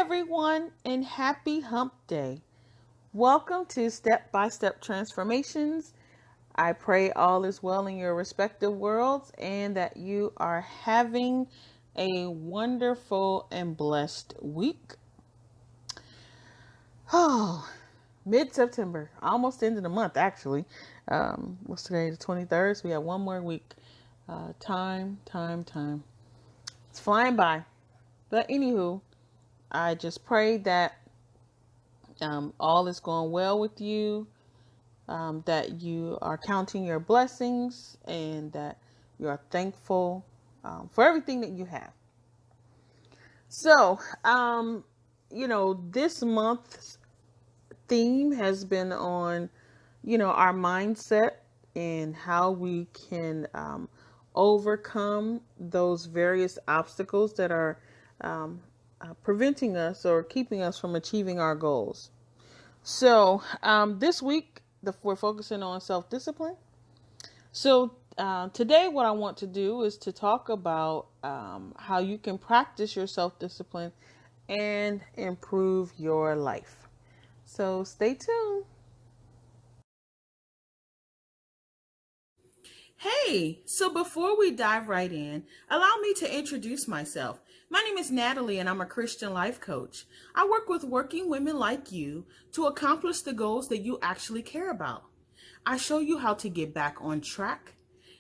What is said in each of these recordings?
everyone, and happy hump day. Welcome to Step by Step Transformations. I pray all is well in your respective worlds and that you are having a wonderful and blessed week. Oh, mid-September, almost end of the month, actually. What's today, the 23rd? So we have one more week. Time. It's flying by. But anywho, I just pray that all is going well with you, that you are counting your blessings, and that you are thankful for everything that you have. So, this month's theme has been on, our mindset and how we can overcome those various obstacles that are preventing us or keeping us from achieving our goals. So this week, we're focusing on self-discipline. So today, what I want to do is to talk about how you can practice your self-discipline and improve your life. So stay tuned. Hey, so before we dive right in, allow me to introduce myself. My name is Natalie and I'm a Christian life coach. I work with working women like you to accomplish the goals that you actually care about. I show you how to get back on track,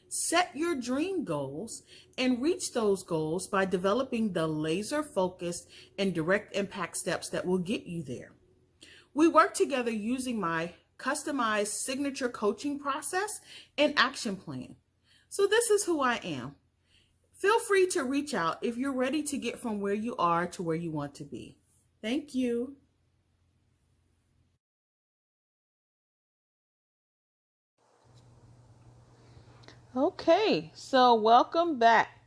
set your dream goals, and reach those goals by developing the laser focused and direct impact steps that will get you there. We work together using my customized signature coaching process and action plan. So this is who I am. Feel free to reach out if you're ready to get from where you are to where you want to be. Thank you. Okay, so welcome back.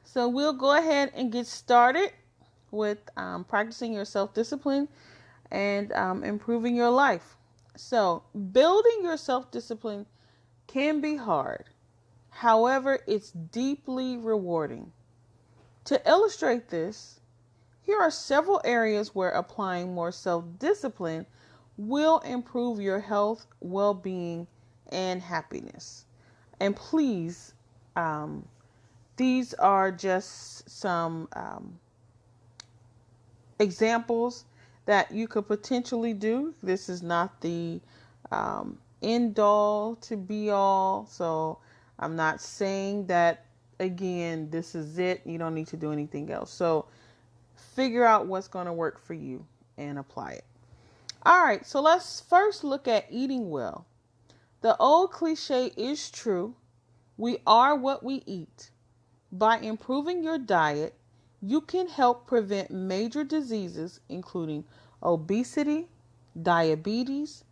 So we'll go ahead and get started with practicing your self-discipline and improving your life. So building your self-discipline can be hard. However, it's deeply rewarding. To illustrate this, here are several areas where applying more self-discipline will improve your health, well-being, and happiness. And please, these are just some examples that you could potentially do. This is not the end all to be all. So I'm not saying that, again, this is it. You don't need to do anything else. So figure out what's going to work for you and apply it. All right. So let's first look at eating well. The old cliche is true. We are what we eat. By improving your diet, you can help prevent major diseases including obesity, diabetes,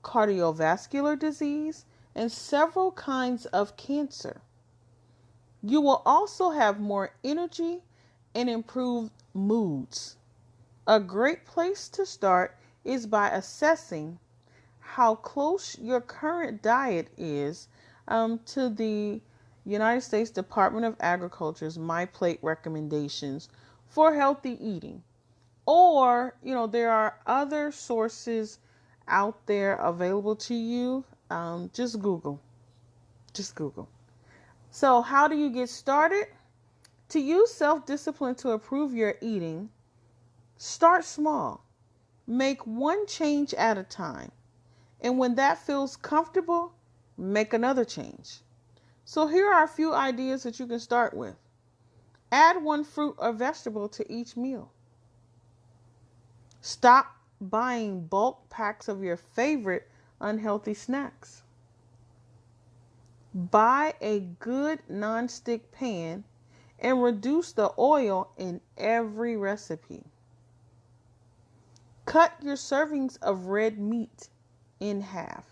cardiovascular disease, and several kinds of cancer. You will also have more energy and improved moods. A great place to start is by assessing how close your current diet is to the United States Department of Agriculture's My Plate recommendations for healthy eating. Or, there are other sources out there available to you. Just Google. Just Google. So, how do you get started? To use self-discipline to improve your eating, start small. Make one change at a time. And when that feels comfortable, make another change. So here are a few ideas that you can start with. Add one fruit or vegetable to each meal. Stop buying bulk packs of your favorite unhealthy snacks. Buy a good nonstick pan and reduce the oil in every recipe. Cut your servings of red meat in half.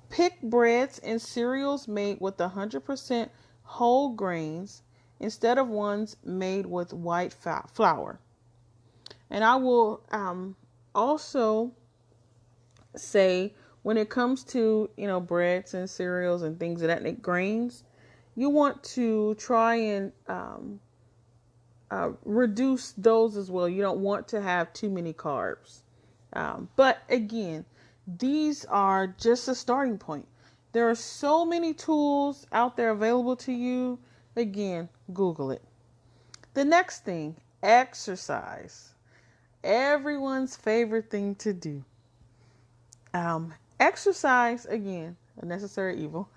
Pick breads and cereals made with 100% whole grains instead of ones made with white flour. And I will also say, when it comes to, breads and cereals and things of that, grains, you want to try and reduce those as well. You don't want to have too many carbs. But again, these are just a starting point. There are so many tools out there available to you. Again, Google it. The next thing, exercise. Everyone's favorite thing to do. Exercise, again, a necessary evil.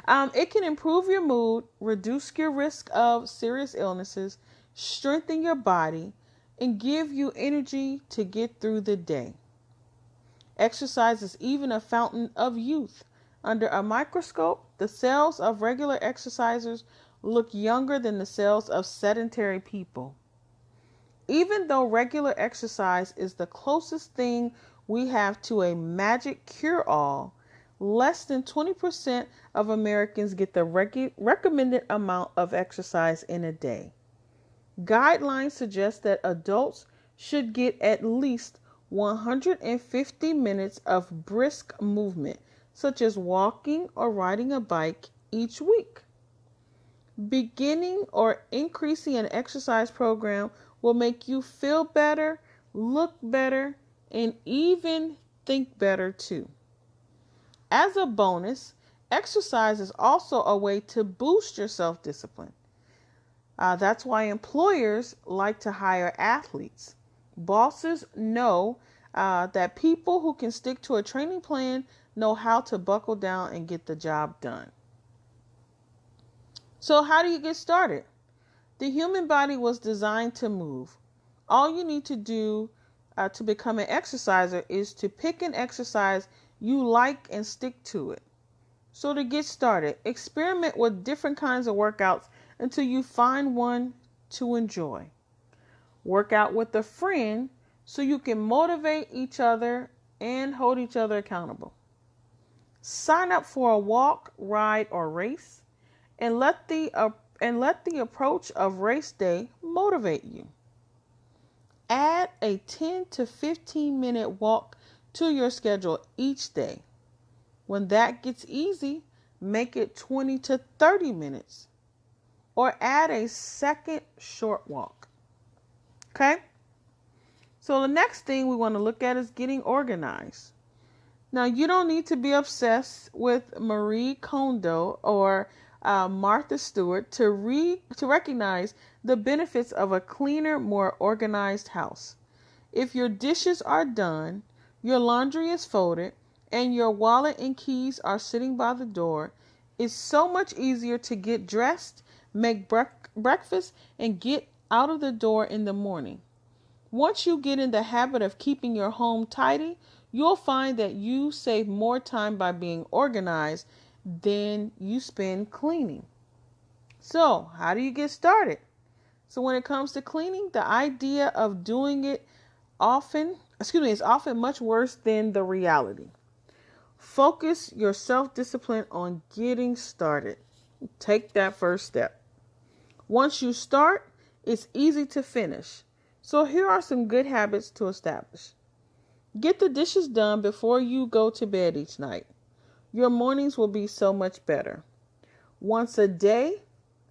It can improve your mood, reduce your risk of serious illnesses, strengthen your body, and give you energy to get through the day. Exercise is even a fountain of youth. Under a microscope, the cells of regular exercisers look younger than the cells of sedentary people. Even though regular exercise is the closest thing we have to a magic cure-all, less than 20% of Americans get the recommended amount of exercise in a day. Guidelines suggest that adults should get at least 150 minutes of brisk movement, such as walking or riding a bike, each week. Beginning or increasing an exercise program will make you feel better, look better, and even think better too. As a bonus, exercise is also a way to boost your self-discipline. That's why employers like to hire athletes. Bosses know that people who can stick to a training plan know how to buckle down and get the job done. So how do you get started? The human body was designed to move. All you need to do to become an exerciser is to pick an exercise you like and stick to it. So to get started, experiment with different kinds of workouts until you find one to enjoy. Work out with a friend so you can motivate each other and hold each other accountable. Sign up for a walk, ride, or race, and let the approach of race day motivate you. Add a 10 to 15 minute walk to your schedule each day. When that gets easy, make it 20 to 30 minutes or add a second short walk. Okay? So the next thing we want to look at is getting organized. Now, you don't need to be obsessed with Marie Kondo or Martha Stewart to recognize the benefits of a cleaner, more organized house. If your dishes are done, your laundry is folded, and your wallet and keys are sitting by the door, it's so much easier to get dressed, make breakfast, and get out of the door in the morning. Once you get in the habit of keeping your home tidy, you'll find that you save more time by being organized than you spend cleaning. So, how do you get started? So when it comes to cleaning, the idea of doing it is often much worse than the reality. Focus your self-discipline on getting started. Take that first step. Once you start, it's easy to finish. So here are some good habits to establish. Get the dishes done before you go to bed each night. Your mornings will be so much better. Once a day,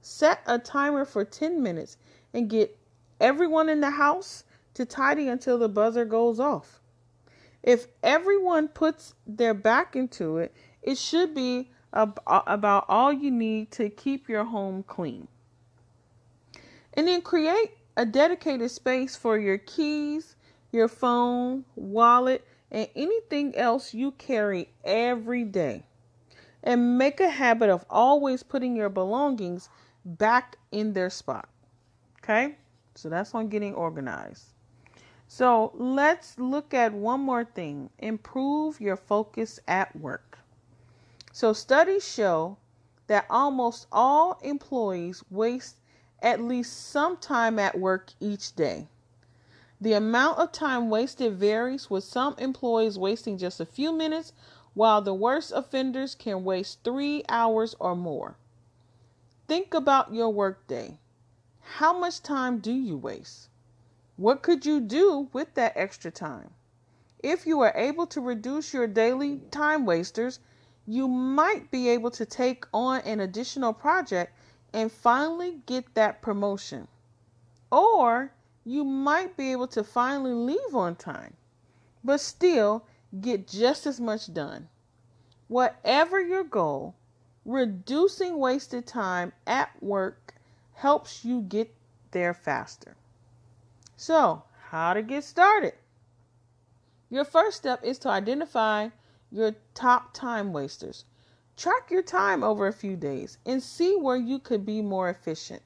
set a timer for 10 minutes and get everyone in the house to tidy until the buzzer goes off. If everyone puts their back into it, it should be about all you need to keep your home clean. And then create a dedicated space for your keys, your phone, wallet, and anything else you carry every day. And make a habit of always putting your belongings back in their spot. Okay? So that's on getting organized. So let's look at one more thing. Improve your focus at work. So studies show that almost all employees waste at least some time at work each day. The amount of time wasted varies, with some employees wasting just a few minutes, while the worst offenders can waste 3 hours or more. Think about your workday. How much time do you waste? What could you do with that extra time? If you are able to reduce your daily time wasters, you might be able to take on an additional project and finally get that promotion. Or you might be able to finally leave on time, but still get just as much done. Whatever your goal, reducing wasted time at work helps you get there faster. So, how to get started? Your first step is to identify your top time wasters. Track your time over a few days and see where you could be more efficient.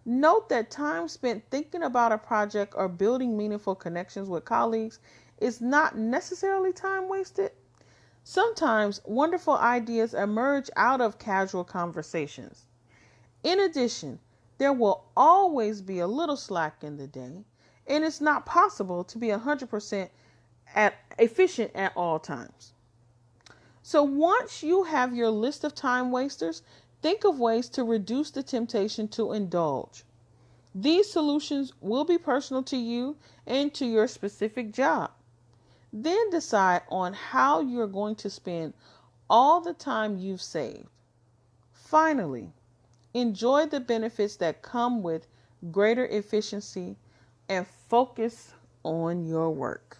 Note that time spent thinking about a project or building meaningful connections with colleagues is not necessarily time wasted. Sometimes wonderful ideas emerge out of casual conversations. In addition, there will always be a little slack in the day, and it's not possible to be 100% efficient at all times. So once you have your list of time wasters, think of ways to reduce the temptation to indulge. These solutions will be personal to you and to your specific job. Then decide on how you're going to spend all the time you've saved. Finally, enjoy the benefits that come with greater efficiency and focus on your work.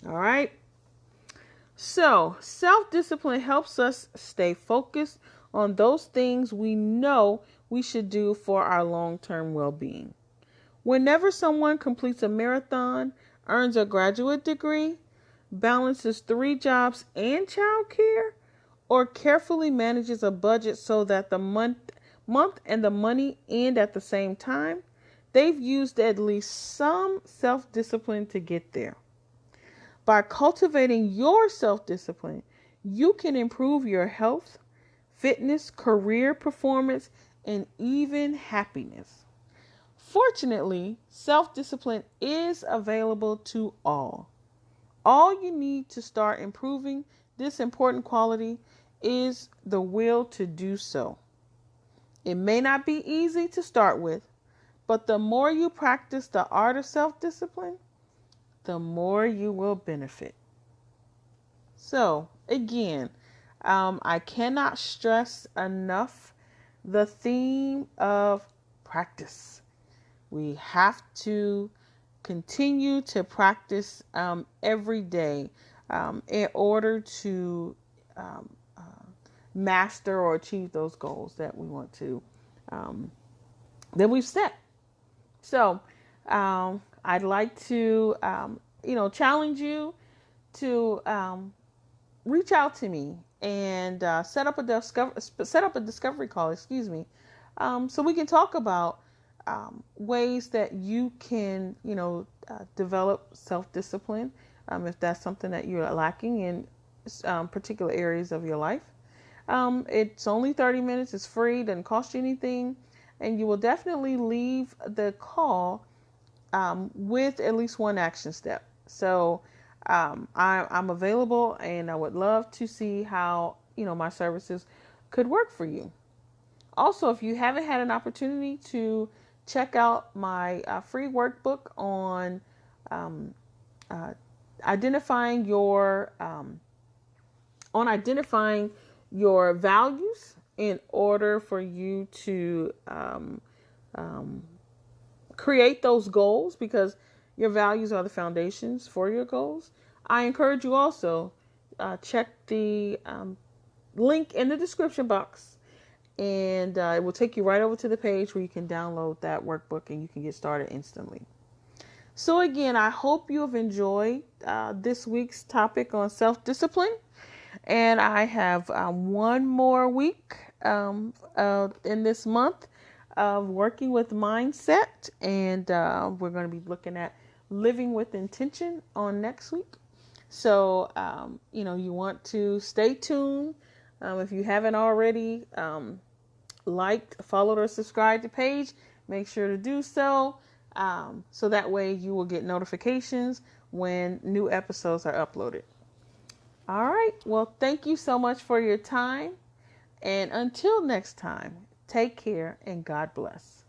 All right? So, self-discipline helps us stay focused on those things we know we should do for our long-term well-being. Whenever someone completes a marathon, earns a graduate degree, balances 3 jobs and childcare, or carefully manages a budget so that the month and the money end at the same time, they've used at least some self-discipline to get there. By cultivating your self-discipline, you can improve your health, fitness, career performance, and even happiness. Fortunately, self-discipline is available to all. All you need to start improving this important quality is the will to do so. It may not be easy to start with, but the more you practice the art of self-discipline, the more you will benefit. So, again, I cannot stress enough the theme of practice. We have to continue to practice every day in order to master or achieve those goals that we want to, that we've set. So, I'd like to, challenge you to reach out to me and set up a discovery call. So we can talk about ways that you can, develop self-discipline if that's something that you're lacking in particular areas of your life. It's only 30 minutes. It's free. Doesn't cost you anything, and you will definitely leave the call with at least one action step. So I'm available, and I would love to see how my services could work for you. Also, if you haven't had an opportunity to check out my free workbook on identifying your values in order for you to create those goals, because your values are the foundations for your goals, I encourage you also check the link in the description box, and it will take you right over to the page where you can download that workbook and you can get started instantly. So again, I hope you have enjoyed this week's topic on self-discipline, and I have one more week in this month of working with mindset, and we're going to be looking at living with intention on next week. So, you want to stay tuned. If you haven't already liked, followed, or subscribed to the page, make sure to do so. So that way you will get notifications when new episodes are uploaded. All right. Well, thank you so much for your time. And until next time, take care and God bless.